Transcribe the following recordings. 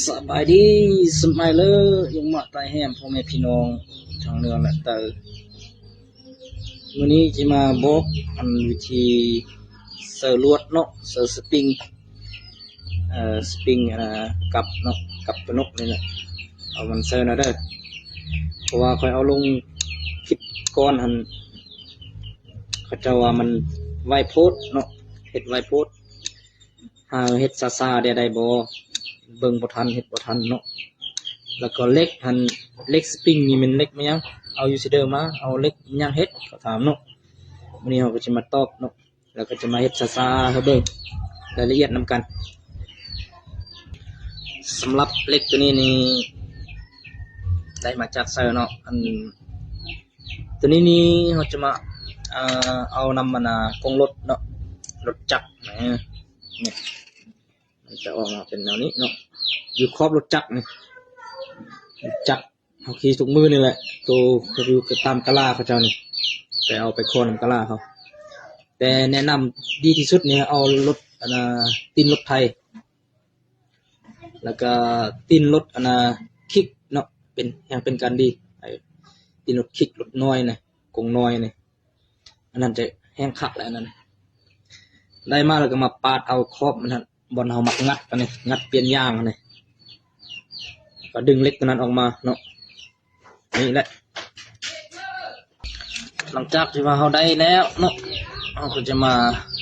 สบายดีสมัยเลยยังมาตายแหมพ่อแม่พี่น้องทางเรือและเตอวันนี้จะมาบอกอันวิธีเสิร์ลวดเนาะเสิร์สปริงสปริงกับเนาะกับปนกนี่แหละเอามันเสิร์นะเด้อเพราะว่าคอยเอาลงคลิปก้อนหันเขาจะว่ามันไวโพดเนาะเห็ดไวโพดเห็ดซาได้บ่เบิ่งบ่ทันเฮ็ดบ่ทันเนาะแล้วก็เล็กหันเล็กสปริงนี่มันเล็กมั้ยยังเอาอยู่ซิเดอร์มาเอาเล็กยังเฮ็ดก็ถามเนาะวันนี้เราก็จะมาตอบเนาะแล้วก็จะมาเฮ็ดซาให้เบิ่งรายละเอียดนำกันสำหรับเล็กตัวนี้นี่ได้มาจากเซอร์เนาะอันตัวนี้นี่เราจะมาเอานำมันกงรถเนาะรถจักรนี่มันจะออกมาเป็นแนวนี้เนาะอยู่ครอบรถจักรนี่จักรเขาขี่ทุกมือนี่แหละตัวเขาอยู่ตามกะลาเขาเจ้านี่แต่เอาไปโค่นกะลาเขาแต่แนะนำดีที่สุดเนี่ยเอารถตีนรถไทยแล้วก็ตีนรถคิกเนาะเป็นยังเป็นการดีตีนรถคิกรถน้อยนะกงน้อยนี่อันนั้นจะแห้งคักแล้วนั่นได้มาแล้วก็มาปาดเอาครอบมันบอลเอามักงัดกันนี่งัดเปลี่ยนยางกันนี่ก็ดึงเล็กตัวนั้นออกมาเนาะนี่แหละหลังจากที่ว่าเขาได้แล้วเนาะเราก็จะมา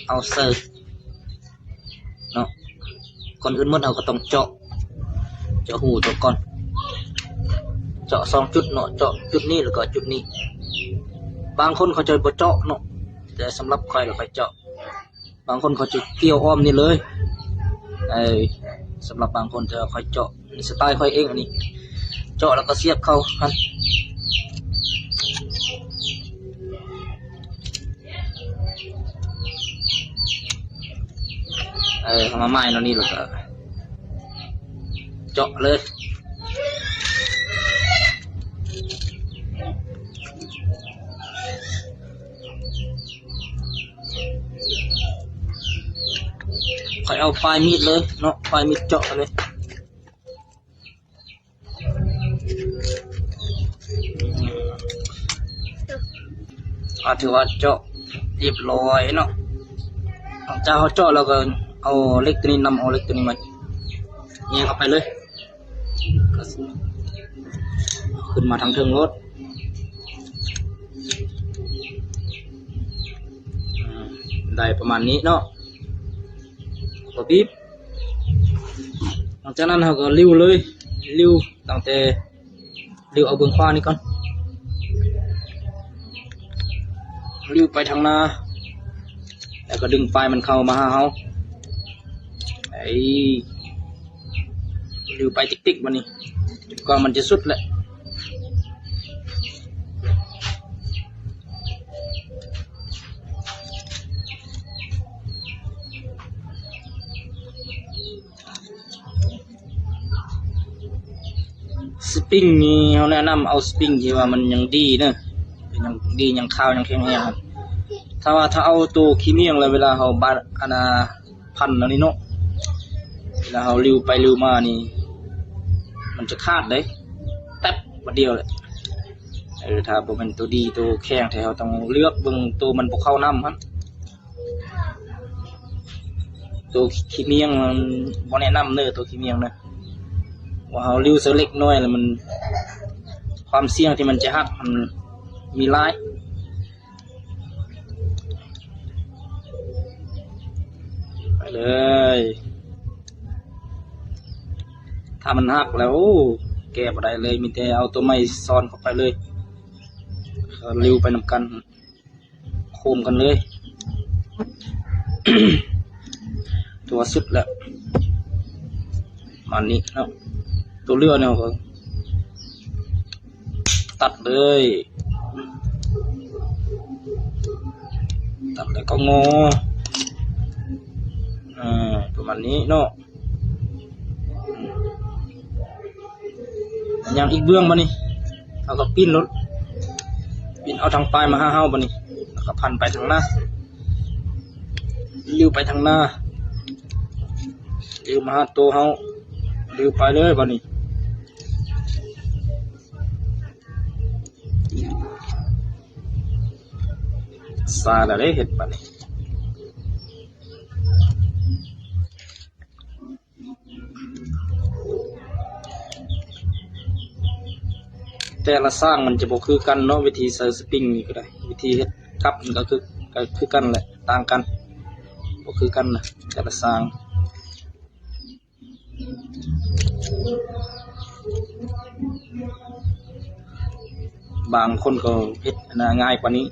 เอาเสิร์ฟเนาะก่อนอื่นเมื่อเราก็ต้องเจาะหูตัวก่อนเจาะ2 จุดเนาะเจาะจุดนี้แล้วก็จุดนี้บางคนเขาจะบ่เจาะเนาะแต่สำหรับใครเราไปเจาะบางคนเขาจะเกี่ยวอ้อมนี่เลยสำหรับบางคนจะค่อยเจาะสไตล์ค่อยเองอันนี้เจาะแล้วก็เสียบเข้าครับทำมาไม้เนาะนี่แล้วก็เจาะเลยค่อยเอาปลายมีดเลยเนาะปลายมีดเจาะเลยถือว่าเจาะเรียบร้อยเนาะหลังจากเขาเจาะแล้วก็เอาเล็กตัวนี้นำเอาเล็กตัวนี้มาแยกเข้าไปเลยขึ้นมาทางเทิงรถได้ประมาณนี้เนาะก็บีบหลังจากนั้นเราก็ลิ้วเลยลิ้วตั้งแต่ลิ้วเอาเบื้องขวานี่ก่อนลิ้วไปทางหน้าแล้วก็ดึงปลายมันเข้ามาหาเราลิ้วไปติ๊กๆมันนี่จนกว่ามันจะสุดแหละสปริงนี่เขาแนะนำเอาสปริงที่ว่ามันยังดีเนอะยังดียังข้าวยังแข็งแรงครับถ้าเอาตัวขี้เมี่ยงเลยเวลาเขาบาดพันแล้วนี่เนาะเวลาเขาลิ้วไปลิ้วมานี่มันจะขาดเลยแป๊บวันเดียวเลยถ้าเป็นตัวดีตัวแข็งที่เขาต้องเลือกเบิ่งตัวมันพวกเข้าน้ำครับตัวขี้เมี่ยงบ่แนะนำเนอะตัวขี้เมี่ยงนะว่าเขาลิ้วเสเล็กน้อยแล้วมันความเสี่ยงที่มันจะหักมันมีหลายไปเลยถ้ามันหักแล้วแก้บ่ได้เลยมีแต่เอาตัวไม้ซ้อนเข้าไปเลยลิ้วไปนำกันโคมกันเลย ตัวสุดแล้วมันนี้เนาะตัวเลือเนี่ยก็ตัดเลยตัดแล้วก็งอประมาณนี้เนาะอย่างอีกเบื้องมานี่เอาก็ปิ้นรถปิ้นเอาทางปลายมาหาเฮามานี่แล้วก็พันไปทางหน้าลิ้วไปทางหน้าลิ้วมาหาตัวเฮา ดื้อไปเลยบัดนี้ซาแล้วได้เห็ดบัดนี้แต่ละสร้างมันจะบ่คือกันเนาะวิธีใส่สปริงนี่ก็ได้วิธีเฮ็ดกับมันก็คือกันแหละต่างกันบ่คือกันนะแต่ละสร้างบางคนก็เฮ็ดง่ายกว่านี้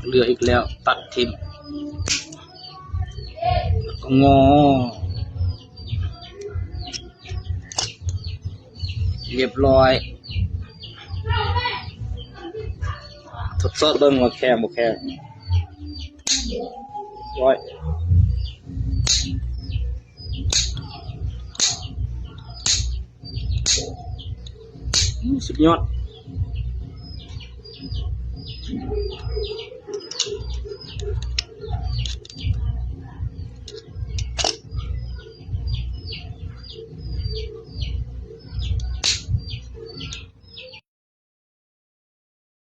เหลืออีกแล้วตัดทิ่มก็งอเรียบร้อยทดสอบเบิ่งว่าแข็งบ่แข็งร้อยสุดยอด